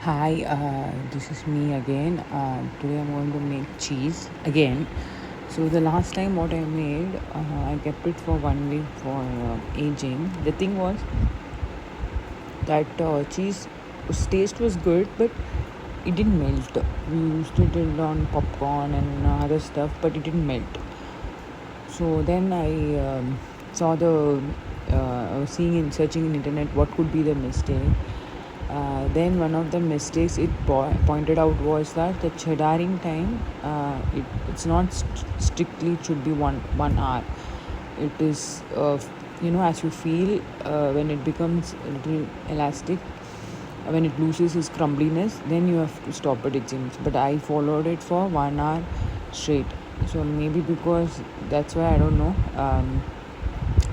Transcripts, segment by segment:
Hi, this is me again. Today I'm going to make cheese again. So the last time what I made, I kept it for 1 week for aging. The thing was that cheese taste was good, but it didn't melt. We used it on popcorn and other stuff, but it didn't melt. So then I saw I was seeing and searching in internet what could be the mistake. Then one of the mistakes it pointed out was that the cheddaring time, it's not strictly it should be one hour. It is as you feel when it becomes a little elastic, when it loses its crumbliness, then you have to stop it seems. But I followed it for 1 hour straight. So maybe because that's why I don't know.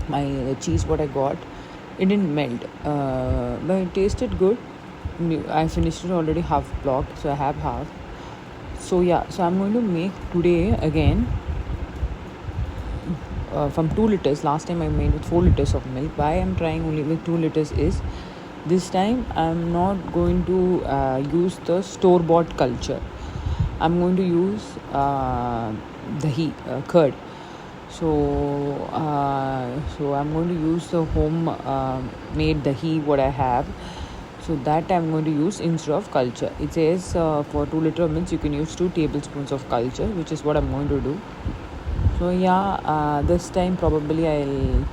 My cheese what I got, it didn't melt, but it tasted good. I finished it already half blocked, so I have half. So yeah, so I'm going to make today again from 2 liters. Last time I made with 4 liters of milk. Why I'm trying only with 2 liters is this time I'm not going to use the store bought culture. I'm going to use dahi, curd. So I'm going to use the home made dahi what I have. So that I'm going to use instead of culture. It says for 2 liter of milk you can use 2 tablespoons of culture, which is what I'm going to do. So yeah, this time probably I'll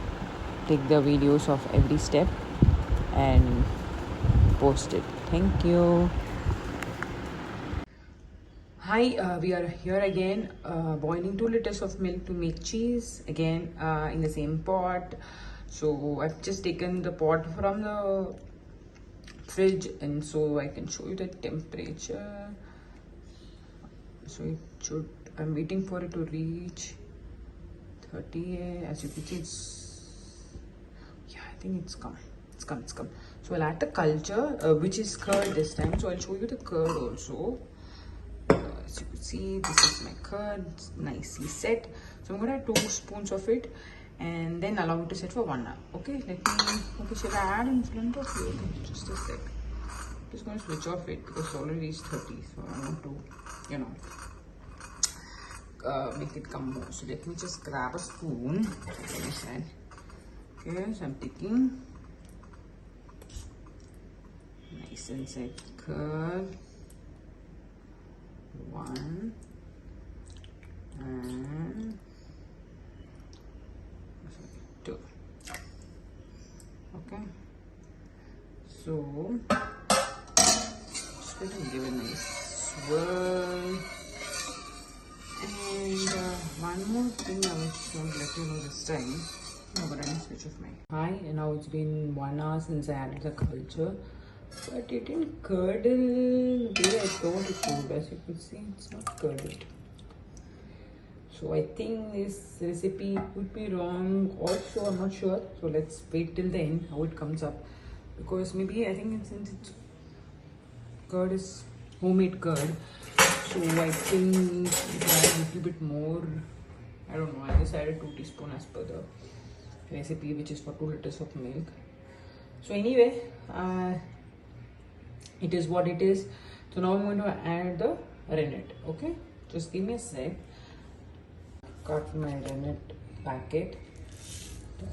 take the videos of every step and post it. Thank you. Hi, we are here again boiling 2 liters of milk to make cheese again in the same pot. So I've just taken the pot from the fridge and so I can show you the temperature. So it should, I'm waiting for it to reach 30. As you can see, I think it's come. It's come. So I'll add the culture, which is curd this time. So I'll show you the curd also. As you can see, this is my curd. It's nicely set. So I'm going to add 2 spoons of it and then allow it to set for 1 hour. Okay, should I add in front of you? Okay, just a sec. I'm just going to switch off it because it's already reached 30. So I want to, make it come more. So let me just grab a spoon. Okay, so I'm taking nice and set curd. 1 and 2. Okay, so just going to give it a nice swirl. And one more thing I was going to let you know this time. No, but I didn't switch off my. Hi, and now it's been 1 hour since I added the culture. But it didn't curdle the way I thought it would. As you can see, it's not curdled. So I think this recipe could be wrong also, I'm not sure. So let's wait till the end how it comes up. Because maybe I think since it's curd is homemade curd, so I think it add a little bit more. I don't know, I just added 2 teaspoons as per the recipe, which is for 2 liters of milk. So anyway, it is what it is. So now I'm going to add the rennet. Okay, just give me a sec. Cut my rennet packet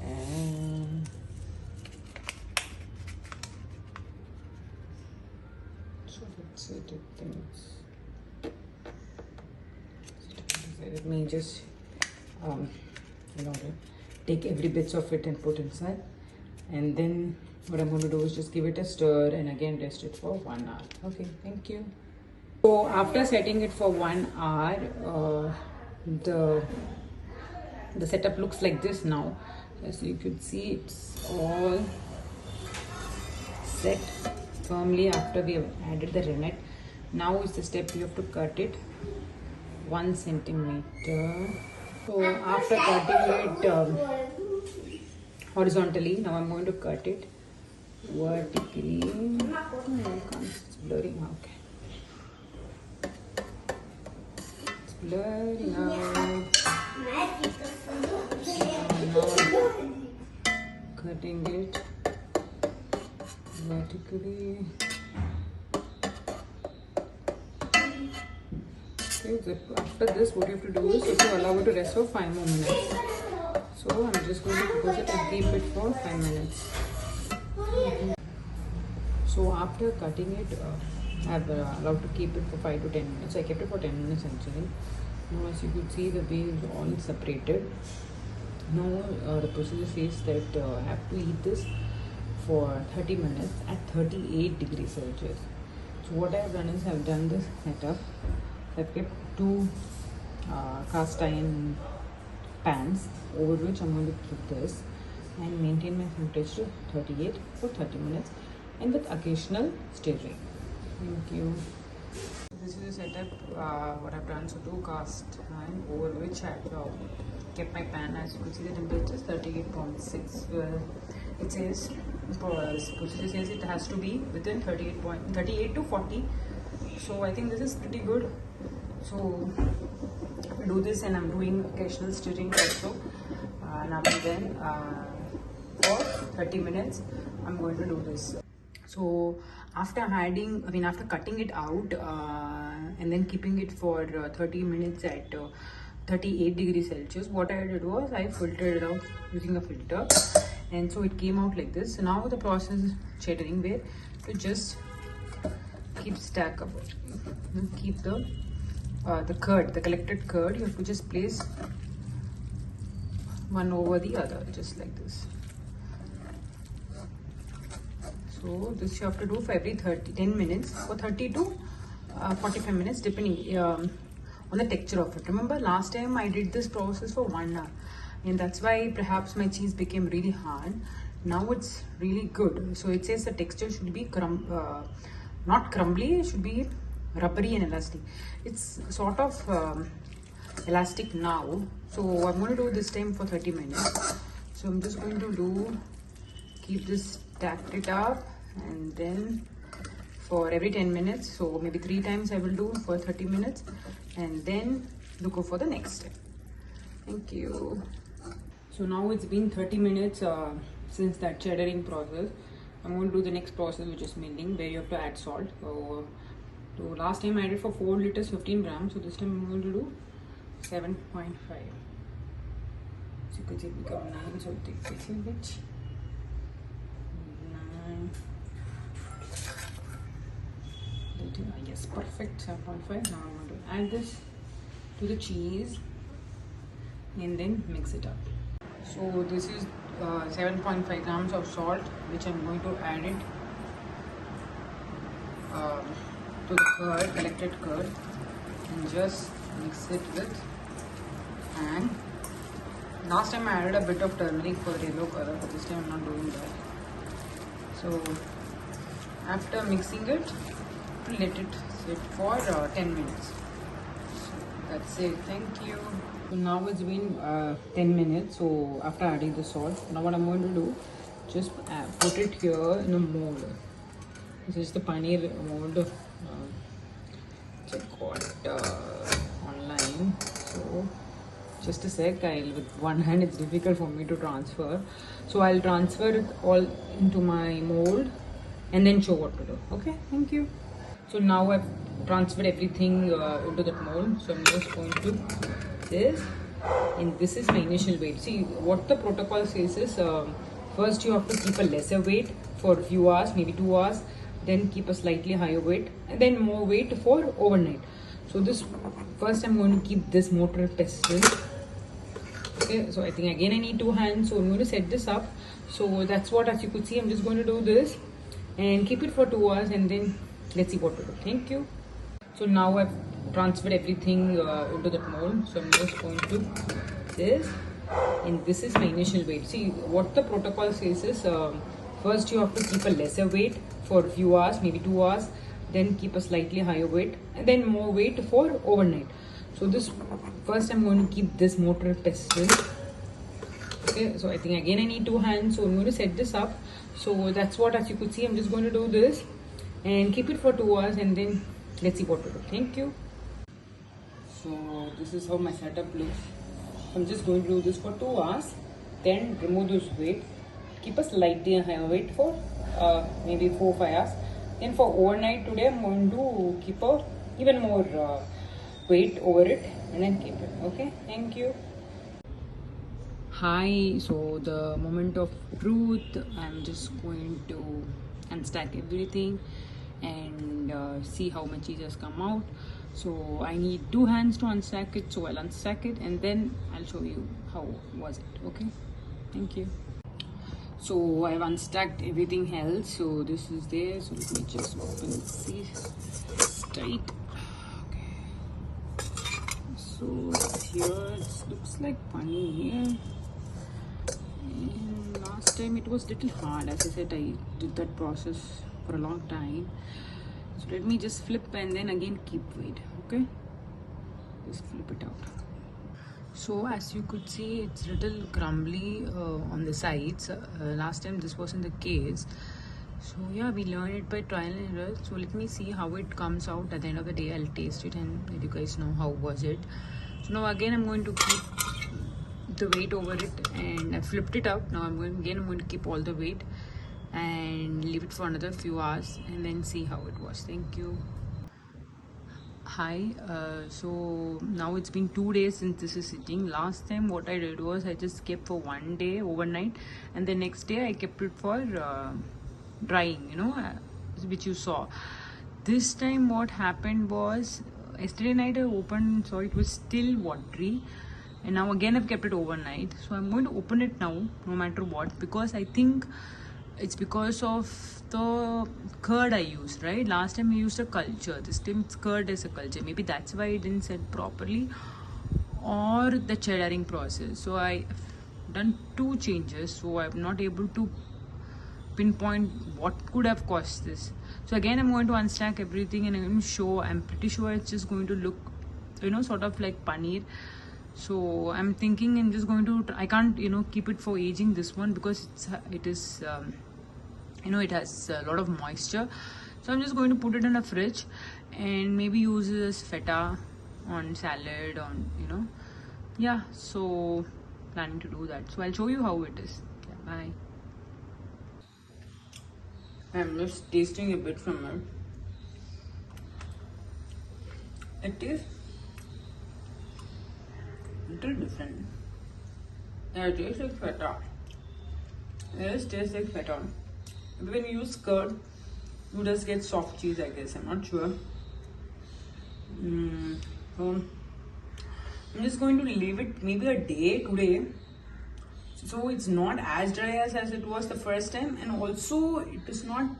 and so that's it. Let me just take every bits of it and put inside, and then what I'm going to do is just give it a stir and again rest it for 1 hour. Okay, thank you. So after setting it for 1 hour, the setup looks like this now. As you can see, it's all set firmly after we have added the rennet. Now is the step you have to cut it 1 centimeter. So after cutting it horizontally, now I'm going to cut it vertically. It's blurring. Okay, it's blurring out. Cutting it vertically. Okay, so after this, what you have to do is you have to allow it to rest for 5 more minutes. So I'm just going to close it and keep it for 5 minutes. So after cutting it, I've allowed to keep it for 5 to 10 minutes. I kept it for 10 minutes actually. Now as you could see, the bee is all separated. Now the procedure says that I have to eat this for 30 minutes at 38 degrees Celsius. So what I have done is I've done this setup. I've kept 2 cast iron pans over which I'm going to keep this and maintain my temperature 38 for 30 minutes and with occasional stirring. Thank you. This is a setup what I've done. So 2 cast iron over which I've kept my pan. As you can see, the temperature is 38.6. It says procedure says it has to be within 38 to 40. So I think this is pretty good. So I do this and I'm doing occasional stirring also. Now and then for 30 minutes I'm going to do this. So after cutting it out and then keeping it for 30 minutes at 38 degrees Celsius, what I did was I filtered it out using a filter, and so it came out like this. So now the process is cheddaring, where to just keep stack up, keep the curd, the collected curd, you have to just place one over the other, just like this. So this you have to do for every 10 minutes for 30 to 45 minutes depending on the texture of it. Remember last time I did this process for 1 hour and that's why perhaps my cheese became really hard. Now it's really good. So it says the texture should be not crumbly, it should be rubbery and elastic. It's sort of elastic now. So I'm going to do this time for 30 minutes. So I'm just going to keep this stacked it up, and then for every 10 minutes, so maybe 3 times I will do for 30 minutes, and then go for the next step. Thank you. So now it's been 30 minutes since that cheddaring process. I'm going to do the next process, which is milling, where you have to add salt. So last time I did for 4 liters 15 grams, so this time I'm going to do 7.5. So you could see it become 9, so take this a bit. 9. Yes, perfect. 7.5. Now I'm going to add this to the cheese and then mix it up. So this is 7.5 grams of salt, which I'm going to add it to the curd, collected curd, and just mix it with. And last time I added a bit of turmeric for yellow color, but this time I'm not doing that. So after mixing it, let it sit for 10 minutes. So that's it. Thank you. So now it's been 10 minutes. So after adding the salt, now what I'm going to do, just put it here in a mold. This is the paneer mold which I got online. So just a sec, with one hand it's difficult for me to transfer. So I'll transfer it all into my mold and then show what to do. Okay, thank you. So now I've transferred everything into that mold. So I'm just going to this, and this is my initial weight. See, what the protocol says is first you have to keep a lesser weight for a few hours, maybe 2 hours, then keep a slightly higher weight, and then more weight for overnight. So this first I'm going to keep this mortar pestle. Okay, so I think again I need 2 hands, so I'm going to set this up. So that's what, as you could see, I'm just going to do this and keep it for 2 hours, and then let's see what to do. Thank you. So now I've transferred everything into that mold. So I'm just going to this, and this is my initial weight. See, what the protocol says is first you have to keep a lesser weight for a few hours, maybe 2 hours, then keep a slightly higher weight, and then more weight for overnight. So this first I'm going to keep this mortar pestle. Okay, so I think again I need 2 hands, so I'm going to set this up. So that's what, as you could see, I'm just going to do this and keep it for 2 hours, and then let's see what to do. Thank you. So this is how my setup looks. So I'm just going to do this for 2 hours, then remove this weight, keep a slightly higher weight for maybe 4 or 5 hours. Then for overnight today, I'm going to keep a even more weight over it and then keep it. Okay, thank you. Hi, so the moment of truth, I'm just going to unstack everything and see how much cheese has come out. So I need 2 hands to unstack it, so I'll unstack it and then I'll show you how was it. Okay, thank you. So I've unstacked everything else, so this is there, so let me just open this tight. So here it looks like paneer. And last time it was little hard. As I said, I did that process for a long time. So let me just flip and then again keep weight. Okay, just flip it out. So as you could see, it's little crumbly on the sides. Last time this wasn't the case. So yeah, we learned it by trial and error. So let me see how it comes out. At the end of the day, I'll taste it and let you guys know how was it. So now again I'm going to keep the weight over it, and I flipped it out. Now I'm going to keep all the weight and leave it for another few hours and then see how it was. Thank you. Hi, so now it's been 2 days since this is sitting. Last time what I did was I just kept for one day overnight, and the next day I kept it for drying, which you saw. This time what happened was yesterday night I opened and saw it was still watery, and now again I've kept it overnight. So I'm going to open it now no matter what, because I think it's because of the curd I used, right? Last time I used a culture, this time it's curd as a culture. Maybe that's why it didn't set properly, or the cheddaring process. So I've done 2 changes, so I'm not able to pinpoint what could have caused this. So again I'm going to unstack everything and I'm going to show. I'm pretty sure it's just going to look sort of like paneer. So I'm thinking I'm just going to I can't keep it for aging, this one, because it is it has a lot of moisture. So I'm just going to put it in a fridge and maybe use it as feta on salad, on yeah. So planning to do that, so I'll show you how it is. Yeah, bye. I'm just tasting a bit from it. It is a little different. Yeah, it tastes like feta. It just tastes like feta. When you use curd, you just get soft cheese, I guess. I'm not sure. So I'm just going to leave it maybe a day today, so it's not as dry as it was the first time, and also it is not,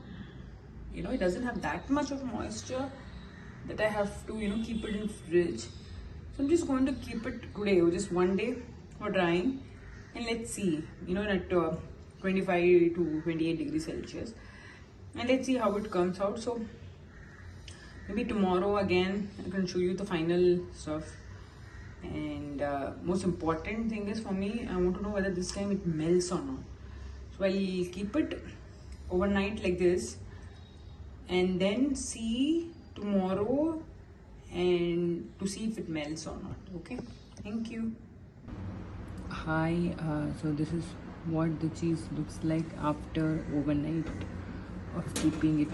it doesn't have that much of moisture that I have to keep it in fridge. So I'm just going to keep it today, or just one day for drying, and let's see, at 25 to 28 degrees Celsius, and let's see how it comes out. So maybe tomorrow again I can show you the final stuff. And most important thing is, for me, I want to know whether this time it melts or not. So I'll keep it overnight like this and then see tomorrow and to see if it melts or not. Okay, thank you. Hi, so this is what the cheese looks like after overnight of keeping it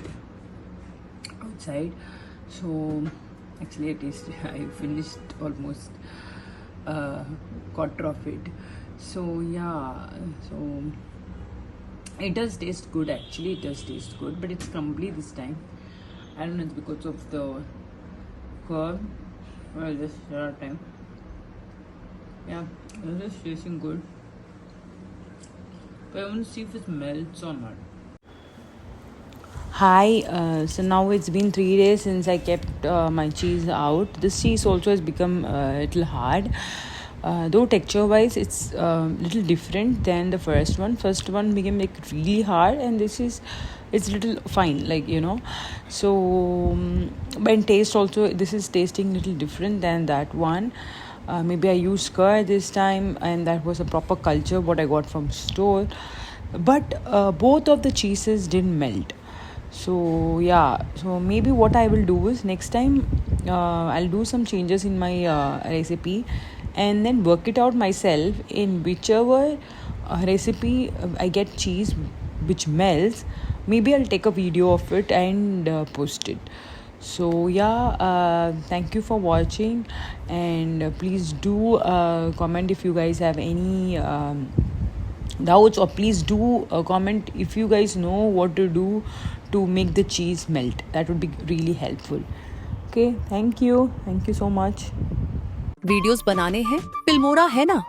outside. So actually I finished almost quarter of it. So yeah, so it does taste good. Actually it does taste good, but it's crumbly this time. I don't know, it's because of the curd or just time. Yeah, it's just tasting good, but I want to see if it melts or not. Hi, so now it's been 3 days since I kept my cheese out. This cheese also has become a little hard. Though texture wise it's a little different than the first one. First one became like really hard, and it's little fine, so but in taste also this is tasting little different than that one. Maybe I used curd this time, and that was a proper culture what I got from store, but both of the cheeses didn't melt. So yeah, so maybe what I will do is next time I'll do some changes in my recipe and then work it out myself in whichever recipe I get cheese which melts. Maybe I'll take a video of it and post it. So yeah, thank you for watching, and please do comment if you guys have any doubts, or please do comment if you guys know what to do to make the cheese melt. That would be really helpful. Okay, thank you so much. Videos बनाने हैं, Filmora है ना।